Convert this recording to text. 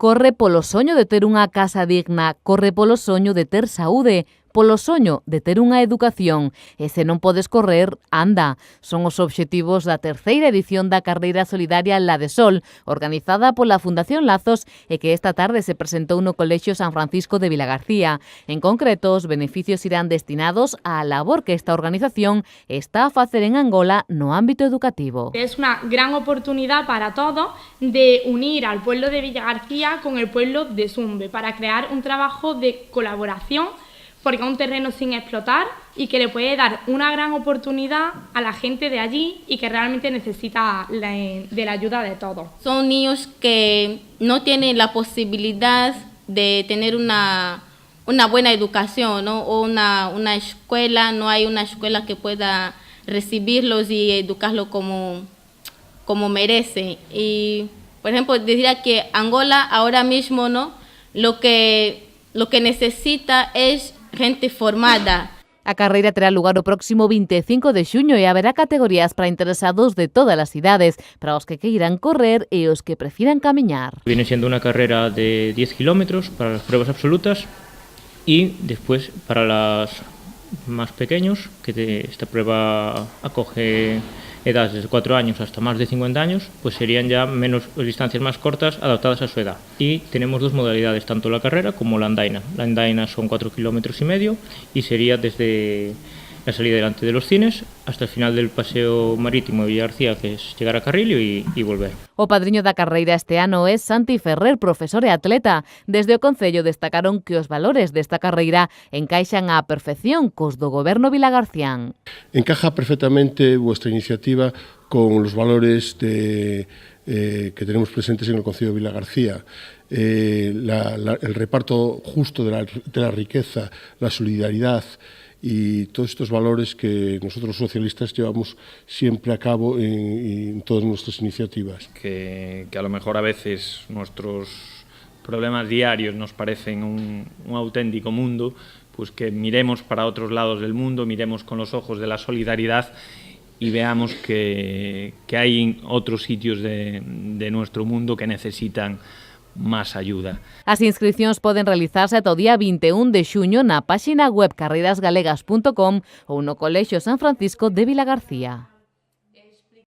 Corre polo soño de ter unha casa digna, corre polo soño de ter saúde, polo soño de ter unha educación. E se non podes correr, anda. Son os obxectivos da terceira edición da Carreira Solidaria La de Sol, organizada pola Fundación Lazos e que esta tarde se presentou no Colexio San Francisco de Vilagarcía. En concreto, os beneficios irán destinados á labor que esta organización está a facer en Angola no ámbito educativo. Es una gran oportunidad para todos de unir al pueblo de Vilagarcía con el pueblo de Sumbe para crear un trabajo de colaboración, porque es un terreno sin explotar y que le puede dar una gran oportunidad a la gente de allí y que realmente necesita de la ayuda de todos. Son niños que no tienen la posibilidad de tener una buena educación, ¿no? O una escuela, no hay una escuela que pueda recibirlos y educarlos como merecen. Y, por ejemplo, diría que Angola ahora mismo, ¿no? Lo que necesita es gente formada. A carreira terá lugar o próximo 25 de xuño e haberá categorías para interesados de todas as idades, para os que queiran correr e os que prefiran camiñar. Viene siendo una carrera de 10 kilómetros para las pruebas absolutas y después para los más pequeños, que esta prueba acoge edades desde 4 años hasta más de 50 años, pues serían ya distancias más cortas adaptadas a su edad. Y tenemos dos modalidades, tanto la carrera como la andaina. La andaina son 4,5 kilómetros y sería desde la salida delante de los cines hasta el final del paseo marítimo de Vilagarcía, que es llegar a Carrillo y volver. O padriño da carreira este ano é Santi Ferrer, profesor e atleta. Desde o Concello destacaron que os valores desta carreira encaixan á perfección cos do goberno vilagarcián. Encaja perfectamente vuestra iniciativa con los valores que tenemos presentes en el Concello de Vilagarcía. El reparto justo de la riqueza, la solidaridad y todos estos valores que nosotros los socialistas llevamos siempre a cabo en todas nuestras iniciativas. Que a lo mejor a veces nuestros problemas diarios nos parecen un auténtico mundo, pues que miremos para otros lados del mundo, miremos con los ojos de la solidaridad y veamos que hay otros sitios de nuestro mundo que necesitan máis ayuda. As inscripcións poden realizarse ata o día 21 de xuño na páxina web carreirasgalegas.com ou no Colexio San Francisco de Vilagarcía.